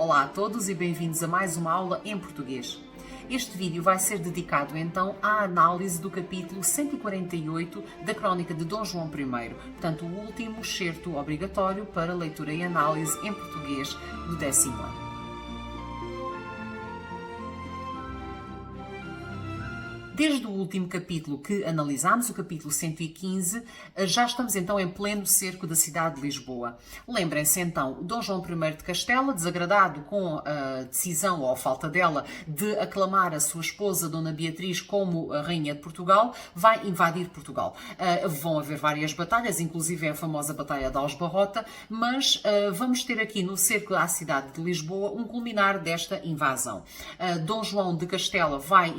Olá a todos e bem-vindos a mais uma aula em português. Este vídeo vai ser dedicado então à análise do capítulo 148 da Crónica de Dom João I, portanto o último excerto obrigatório para leitura e análise em português do 10º ano. Desde o último capítulo que analisámos, o capítulo 115, já estamos então em pleno cerco da cidade de Lisboa. Lembrem-se então, Dom João I de Castela, desagradado com a decisão ou a falta dela de aclamar a sua esposa Dona Beatriz como a Rainha de Portugal, vai invadir Portugal. Vão haver várias batalhas, inclusive a famosa Batalha de Aljubarrota, mas vamos ter aqui no cerco à cidade de Lisboa um culminar desta invasão. Dom João de Castela vai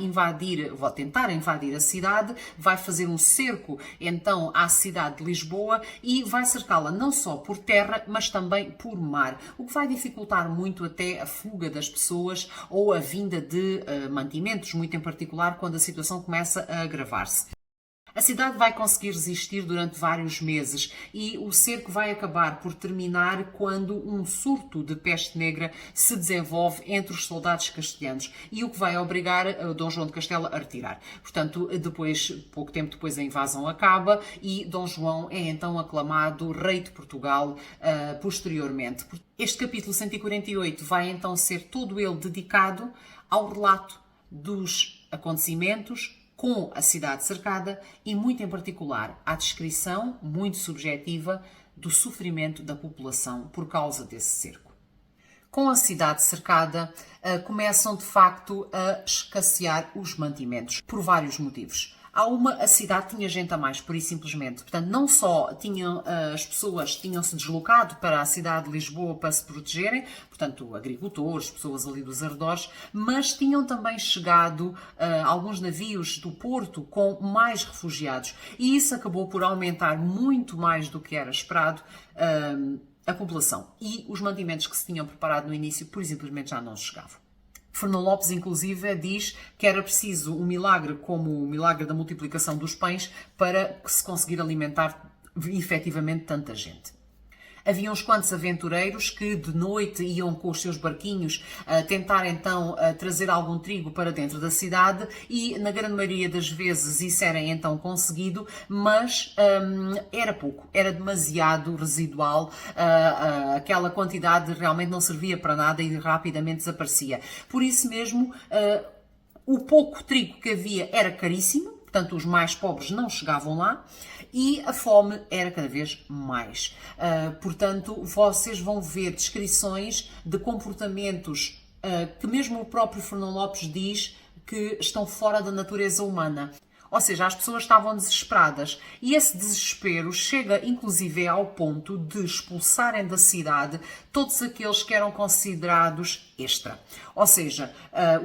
tentar invadir a cidade, vai fazer um cerco então à cidade de Lisboa e vai cercá-la não só por terra, mas também por mar, o que vai dificultar muito até a fuga das pessoas ou a vinda de mantimentos, muito em particular quando a situação começa a agravar-se. A cidade vai conseguir resistir durante vários meses e o cerco vai acabar por terminar quando um surto de peste negra se desenvolve entre os soldados castelhanos e o que vai obrigar Dom João de Castela a retirar. Portanto, pouco tempo depois a invasão acaba e Dom João é então aclamado rei de Portugal posteriormente. Este capítulo 148 vai então ser todo ele dedicado ao relato dos acontecimentos com a cidade cercada e, muito em particular, à descrição, muito subjetiva, do sofrimento da população por causa desse cerco. Com a cidade cercada, começam de facto a escassear os mantimentos, por vários motivos. A cidade tinha gente a mais, pura e simplesmente. Portanto, não só as pessoas tinham-se deslocado para a cidade de Lisboa para se protegerem, portanto, agricultores, pessoas ali dos arredores, mas tinham também chegado alguns navios do Porto com mais refugiados. E isso acabou por aumentar muito mais do que era esperado a população. E os mantimentos que se tinham preparado no início, pura e simplesmente já não chegavam. Fernão Lopes, inclusive, diz que era preciso um milagre como o milagre da multiplicação dos pães para se conseguir alimentar efetivamente tanta gente. Havia uns quantos aventureiros que de noite iam com os seus barquinhos tentar então trazer algum trigo para dentro da cidade e na grande maioria das vezes isso era então conseguido, mas era pouco, era demasiado residual, aquela quantidade realmente não servia para nada e rapidamente desaparecia. Por isso mesmo, o pouco trigo que havia era caríssimo, portanto os mais pobres não chegavam lá e a fome era cada vez mais. Portanto, vocês vão ver descrições de comportamentos que mesmo o próprio Fernão Lopes diz que estão fora da natureza humana. Ou seja, as pessoas estavam desesperadas e esse desespero chega inclusive ao ponto de expulsarem da cidade todos aqueles que eram considerados extra. Ou seja,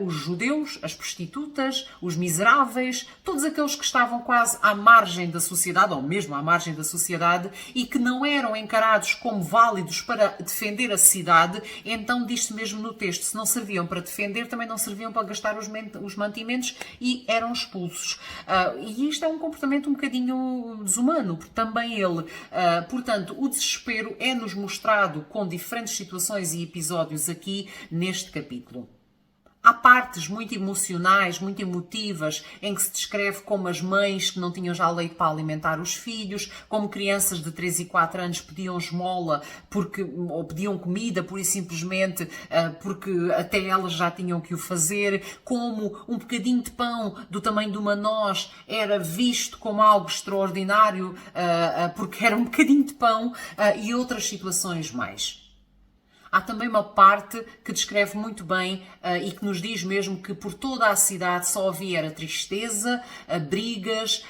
os judeus, as prostitutas, os miseráveis, todos aqueles que estavam quase à margem da sociedade, ou mesmo à margem da sociedade, e que não eram encarados como válidos para defender a cidade, então diz-se mesmo no texto, se não serviam para defender, também não serviam para gastar os mantimentos e eram expulsos. E isto é um comportamento um bocadinho desumano, porque também ele, portanto, o desespero é-nos mostrado com diferentes situações e episódios aqui neste capítulo. Há partes muito emocionais, muito emotivas, em que se descreve como as mães que não tinham já leite para alimentar os filhos, como crianças de 3 e 4 anos pediam esmola ou pediam comida, pura e simplesmente porque até elas já tinham que o fazer, como um bocadinho de pão do tamanho de uma noz era visto como algo extraordinário porque era um bocadinho de pão e outras situações mais. Há também uma parte que descreve muito bem e que nos diz mesmo que por toda a cidade só havia tristeza, brigas,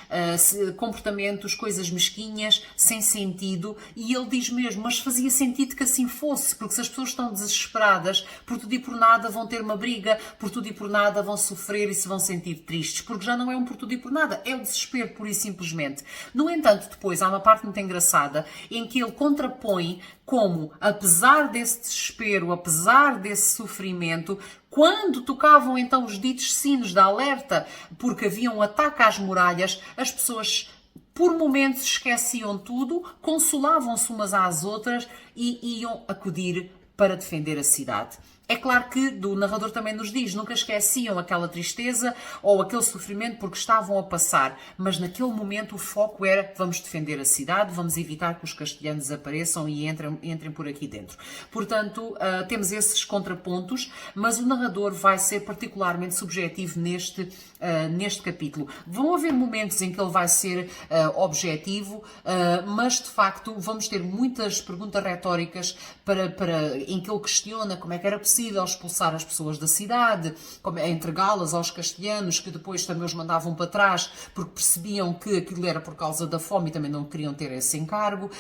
comportamentos, coisas mesquinhas, sem sentido. E ele diz mesmo, mas fazia sentido que assim fosse, porque se as pessoas estão desesperadas, por tudo e por nada vão ter uma briga, por tudo e por nada vão sofrer e se vão sentir tristes, porque já não é um por tudo e por nada, é o desespero pura e simplesmente. No entanto, depois há uma parte muito engraçada em que ele contrapõe como, apesar desse desespero, apesar desse sofrimento, quando tocavam então os ditos sinos de alerta, porque havia um ataque às muralhas, as pessoas por momentos esqueciam tudo, consolavam-se umas às outras e iam acudir para defender a cidade. É claro que o narrador também nos diz, nunca esqueciam aquela tristeza ou aquele sofrimento porque estavam a passar, mas naquele momento o foco era vamos defender a cidade, vamos evitar que os castelhanos apareçam e entrem por aqui dentro. Portanto, temos esses contrapontos, mas o narrador vai ser particularmente subjetivo neste capítulo. Vão haver momentos em que ele vai ser objetivo, mas de facto vamos ter muitas perguntas retóricas em que ele questiona como é que era possível expulsar as pessoas da cidade, entregá-las aos castelhanos, que depois também os mandavam para trás porque percebiam que aquilo era por causa da fome e também não queriam ter esse encargo,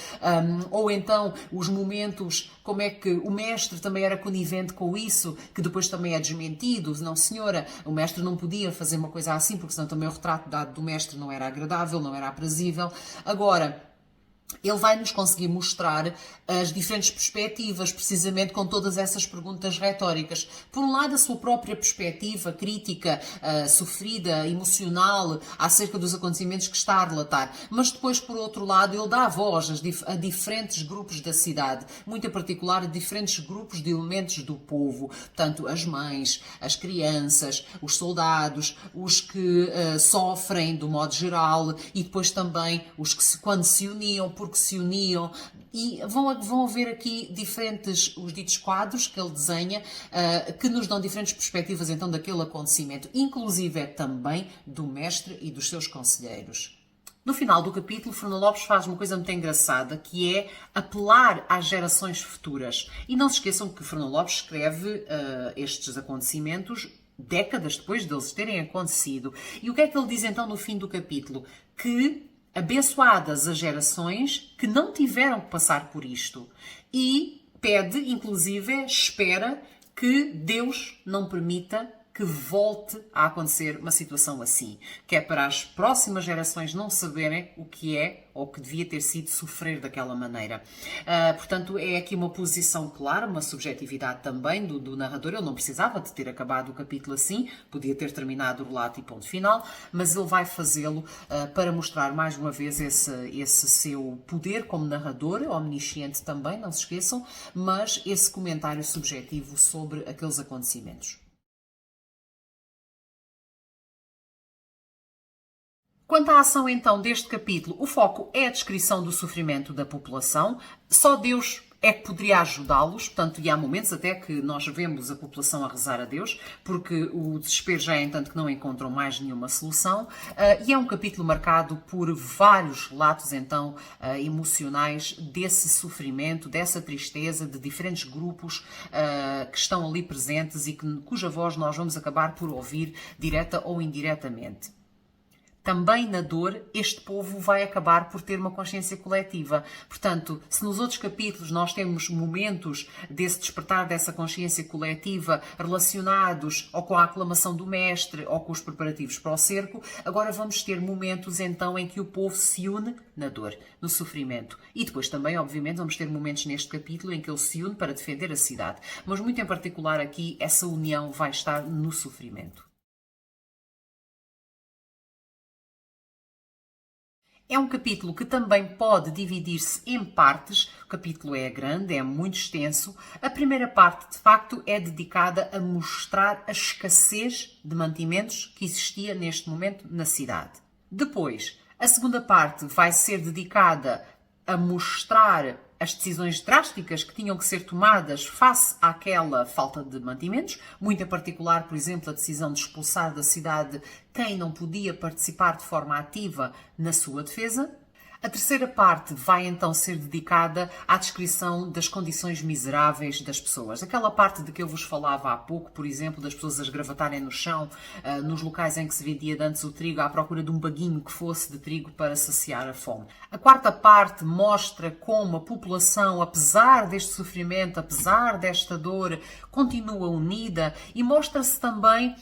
ou então os momentos, como é que o mestre também era conivente com isso, que depois também é desmentido, não senhora, o mestre não podia fazer uma coisa assim, porque senão também o retrato dado do mestre não era agradável, não era aprazível. Agora, ele vai nos conseguir mostrar as diferentes perspectivas, precisamente com todas essas perguntas retóricas. Por um lado, a sua própria perspectiva crítica, sofrida, emocional, acerca dos acontecimentos que está a relatar. Mas depois, por outro lado, ele dá voz a diferentes grupos da cidade, muito em particular a diferentes grupos de elementos do povo. Portanto, as mães, as crianças, os soldados, os que sofrem do modo geral e depois também os que quando se uniam, porque se uniam, e vão haver aqui os ditos quadros que ele desenha, que nos dão diferentes perspectivas então daquele acontecimento, inclusive também do mestre e dos seus conselheiros. No final do capítulo, Fernão Lopes faz uma coisa muito engraçada, que é apelar às gerações futuras. E não se esqueçam que Fernão Lopes escreve estes acontecimentos décadas depois deles terem acontecido. E o que é que ele diz então no fim do capítulo? Que abençoadas as gerações que não tiveram que passar por isto. E pede, inclusive, espera que Deus não permita que volte a acontecer uma situação assim. Que é para as próximas gerações não saberem o que é ou que devia ter sido sofrer daquela maneira. Portanto, é aqui uma posição clara, uma subjetividade também do narrador. Ele não precisava de ter acabado o capítulo assim, podia ter terminado o relato e ponto final, mas ele vai fazê-lo para mostrar mais uma vez esse seu poder como narrador, omnisciente também, não se esqueçam, mas esse comentário subjetivo sobre aqueles acontecimentos. Quanto à ação, então, deste capítulo, o foco é a descrição do sofrimento da população. Só Deus é que poderia ajudá-los, portanto, e há momentos até que nós vemos a população a rezar a Deus, porque o desespero já é em tanto que não encontram mais nenhuma solução, e é um capítulo marcado por vários relatos, então, emocionais desse sofrimento, dessa tristeza, de diferentes grupos que estão ali presentes e cuja voz nós vamos acabar por ouvir direta ou indiretamente. Também na dor, este povo vai acabar por ter uma consciência coletiva. Portanto, se nos outros capítulos nós temos momentos desse despertar dessa consciência coletiva relacionados ou com a aclamação do mestre ou com os preparativos para o cerco, agora vamos ter momentos então em que o povo se une na dor, no sofrimento. E depois também, obviamente, vamos ter momentos neste capítulo em que ele se une para defender a cidade. Mas muito em particular aqui, essa união vai estar no sofrimento. É um capítulo que também pode dividir-se em partes. O capítulo é grande, é muito extenso. A primeira parte, de facto, é dedicada a mostrar a escassez de mantimentos que existia neste momento na cidade. Depois, a segunda parte vai ser dedicada a mostrar as decisões drásticas que tinham que ser tomadas face àquela falta de mantimentos, muito em particular, por exemplo, a decisão de expulsar da cidade quem não podia participar de forma ativa na sua defesa. A terceira parte vai então ser dedicada à descrição das condições miseráveis das pessoas. Aquela parte de que eu vos falava há pouco, por exemplo, das pessoas a esgravatarem no chão, nos locais em que se vendia antes o trigo, à procura de um baguinho que fosse de trigo para saciar a fome. A quarta parte mostra como a população, apesar deste sofrimento, apesar desta dor, continua unida e mostra-se também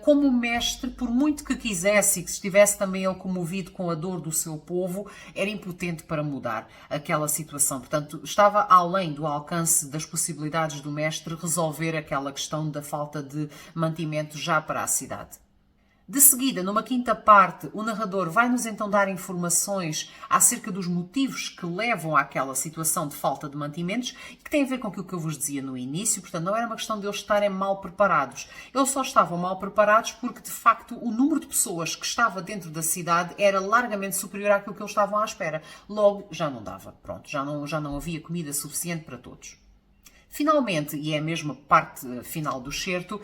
como o mestre, por muito que quisesse e que estivesse também ele comovido com a dor do seu povo, era impotente para mudar aquela situação. Portanto, estava além do alcance das possibilidades do mestre resolver aquela questão da falta de mantimento já para a cidade. De seguida, numa quinta parte, o narrador vai-nos então dar informações acerca dos motivos que levam àquela situação de falta de mantimentos, que tem a ver com aquilo que eu vos dizia no início, portanto não era uma questão de eles estarem mal preparados. Eles só estavam mal preparados porque, de facto, o número de pessoas que estava dentro da cidade era largamente superior àquilo que eles estavam à espera. Logo, já não dava. Pronto, já não havia comida suficiente para todos. Finalmente, e é a mesma parte final do excerto,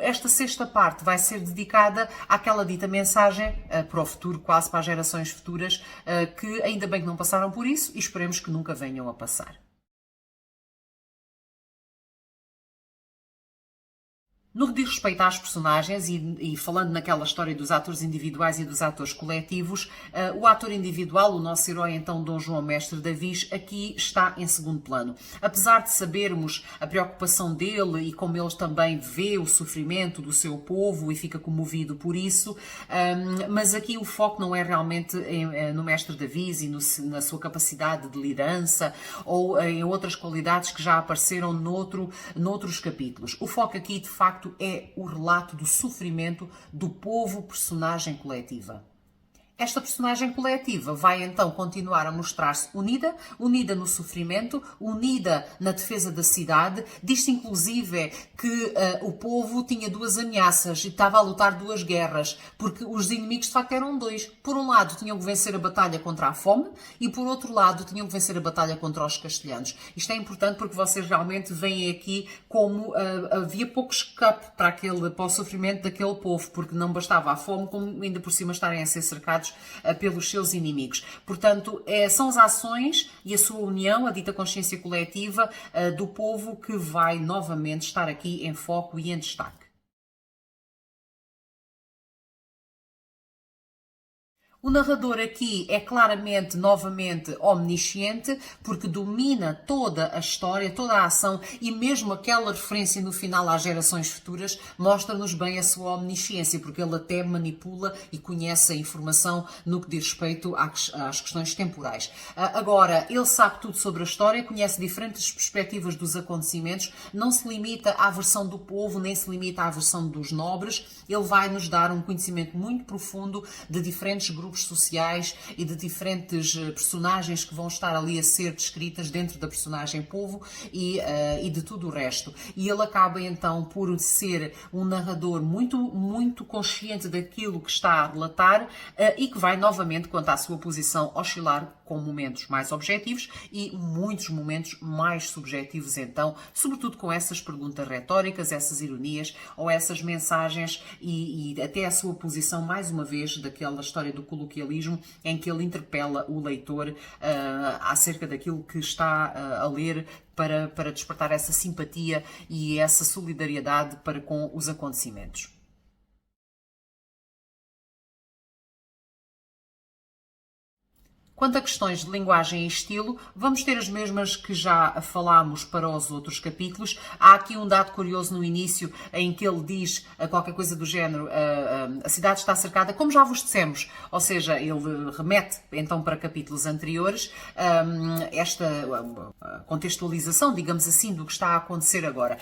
esta sexta parte vai ser dedicada àquela dita mensagem para o futuro, quase para as gerações futuras, que ainda bem que não passaram por isso e esperemos que nunca venham a passar. No que diz respeito às personagens, e falando naquela história dos atores individuais e dos atores coletivos, o ator individual, o nosso herói então Dom João Mestre Davis, aqui está em segundo plano. Apesar de sabermos a preocupação dele e como ele também vê o sofrimento do seu povo e fica comovido por isso, mas aqui o foco não é realmente no Mestre Davis e na sua capacidade de liderança ou em outras qualidades que já apareceram noutros capítulos. O foco aqui, de facto, é o relato do sofrimento do povo personagem coletiva. Esta personagem coletiva vai então continuar a mostrar-se unida no sofrimento, unida na defesa da cidade. Diz-se inclusive que o povo tinha duas ameaças e estava a lutar duas guerras, porque os inimigos de facto eram dois. Por um lado tinham que vencer a batalha contra a fome e por outro lado tinham que vencer a batalha contra os castelhanos. Isto é importante porque vocês realmente veem aqui como havia pouco escape para o sofrimento daquele povo, porque não bastava a fome, como ainda por cima estarem a ser cercados pelos seus inimigos. Portanto, são as ações e a sua união, a dita consciência coletiva do povo que vai novamente estar aqui em foco e em destaque. O narrador aqui é claramente, novamente, omnisciente, porque domina toda a história, toda a ação e mesmo aquela referência no final às gerações futuras mostra-nos bem a sua omnisciência, porque ele até manipula e conhece a informação no que diz respeito às questões temporais. Agora, ele sabe tudo sobre a história, conhece diferentes perspectivas dos acontecimentos, não se limita à versão do povo, nem se limita à versão dos nobres, ele vai nos dar um conhecimento muito profundo de diferentes grupos sociais e de diferentes personagens que vão estar ali a ser descritas dentro da personagem povo e de tudo o resto. E ele acaba então por ser um narrador muito consciente daquilo que está a relatar e que vai novamente, quanto à sua posição, oscilar com momentos mais objetivos e muitos momentos mais subjetivos então, sobretudo com essas perguntas retóricas, essas ironias ou essas mensagens e até a sua posição, mais uma vez, daquela história do coloquialismo em que ele interpela o leitor acerca daquilo que está a ler para despertar essa simpatia e essa solidariedade para com os acontecimentos. Quanto a questões de linguagem e estilo, vamos ter as mesmas que já falámos para os outros capítulos. Há aqui um dado curioso no início em que ele diz qualquer coisa do género a cidade está cercada, como já vos dissemos, ou seja, ele remete então para capítulos anteriores esta contextualização, digamos assim, do que está a acontecer agora.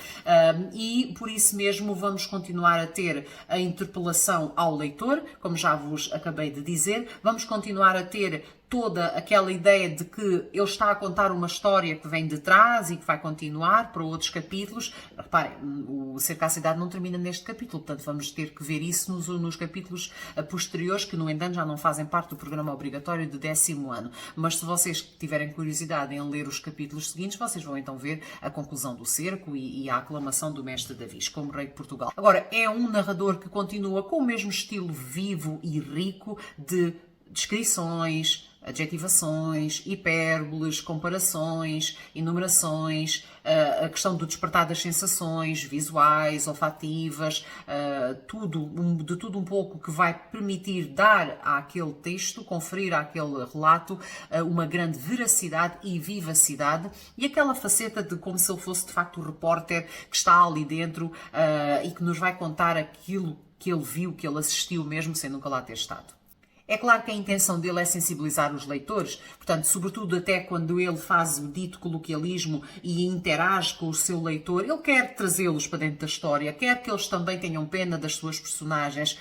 E por isso mesmo vamos continuar a ter a interpelação ao leitor, como já vos acabei de dizer, vamos continuar a ter toda aquela ideia de que ele está a contar uma história que vem de trás e que vai continuar para outros capítulos. Reparem, o Cercar a Cidade não termina neste capítulo, portanto vamos ter que ver isso nos capítulos posteriores, que no entanto já não fazem parte do programa obrigatório de 10º ano. Mas se vocês tiverem curiosidade em ler os capítulos seguintes, vocês vão então ver a conclusão do cerco e a aclamação do Mestre Davis como rei de Portugal. Agora, é um narrador que continua com o mesmo estilo vivo e rico de descrições, adjetivações, hipérboles, comparações, enumerações, a questão do despertar das sensações visuais, olfativas, de tudo um pouco que vai permitir dar àquele texto, conferir àquele relato uma grande veracidade e vivacidade e aquela faceta de como se ele fosse de facto o repórter que está ali dentro e que nos vai contar aquilo que ele viu, que ele assistiu mesmo sem nunca lá ter estado. É claro que a intenção dele é sensibilizar os leitores, portanto, sobretudo até quando ele faz o dito coloquialismo e interage com o seu leitor, ele quer trazê-los para dentro da história, quer que eles também tenham pena das suas personagens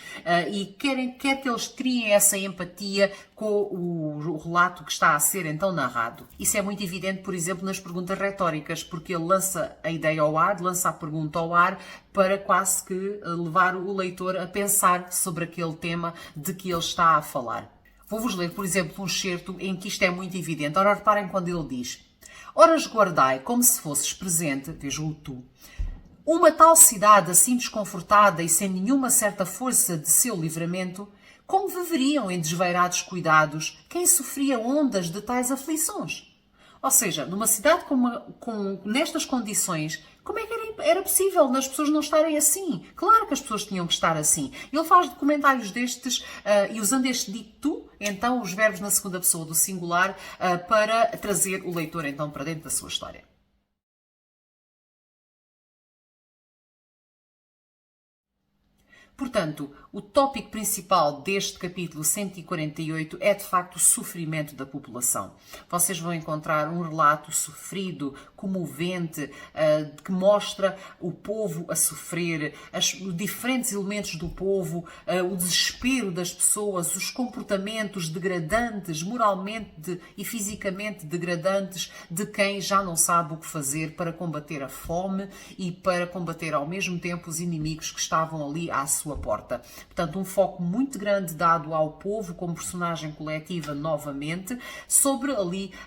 e quer que eles criem essa empatia com o relato que está a ser então narrado. Isso é muito evidente, por exemplo, nas perguntas retóricas, porque ele lança a ideia ao ar, lança a pergunta ao ar para quase que levar o leitor a pensar sobre aquele tema de que ele está a falar. Vou-vos ler, por exemplo, um excerto em que isto é muito evidente. Ora, reparem quando ele diz: ora, esguardai como se fosses presente, vejam o tu, uma tal cidade assim desconfortada e sem nenhuma certa força de seu livramento, como viveriam em desvairados cuidados quem sofria ondas de tais aflições? Ou seja, numa cidade nestas condições, como é que era possível as pessoas não estarem assim? Claro que as pessoas tinham que estar assim. Ele faz documentários destes e usando este dito tu, então os verbos na segunda pessoa do singular, para trazer o leitor então para dentro da sua história. Portanto, o tópico principal deste capítulo 148 é de facto o sofrimento da população. Vocês vão encontrar um relato sofrido, comovente, que mostra o povo a sofrer, os diferentes elementos do povo, o desespero das pessoas, os comportamentos degradantes, moralmente e fisicamente degradantes, de quem já não sabe o que fazer para combater a fome e para combater ao mesmo tempo os inimigos que estavam ali à sua porta. Portanto, um foco muito grande dado ao povo como personagem coletiva novamente, sobre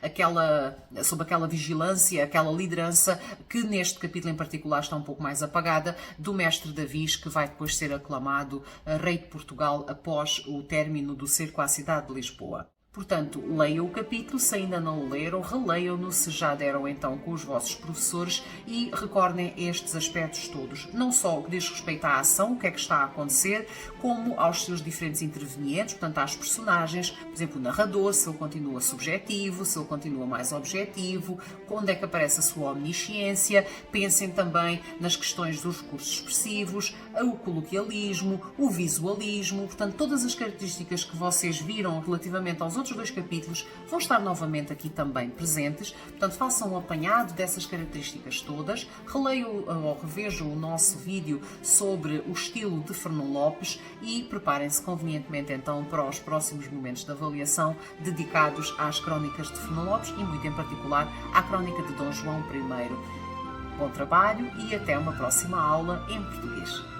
aquela vigilância, aquela liderança que neste capítulo em particular está um pouco mais apagada, do mestre Davis, que vai depois ser aclamado rei de Portugal após o término do cerco à cidade de Lisboa. Portanto, leiam o capítulo, se ainda não o leram, releiam-no se já deram então com os vossos professores e recordem estes aspectos todos, não só o que diz respeito à ação, o que é que está a acontecer, como aos seus diferentes intervenientes, portanto às personagens, por exemplo o narrador, se ele continua subjetivo, se ele continua mais objetivo, onde é que aparece a sua omnisciência, pensem também nas questões dos recursos expressivos, o coloquialismo, o visualismo, portanto todas as características que vocês viram relativamente aos outros dois capítulos vão estar novamente aqui também presentes, portanto façam um apanhado dessas características todas, releiam ou revejam o nosso vídeo sobre o estilo de Fernão Lopes e preparem-se convenientemente então para os próximos momentos de avaliação dedicados às crónicas de Fernão Lopes e muito em particular à crónica de Dom João I. Bom trabalho e até uma próxima aula em português.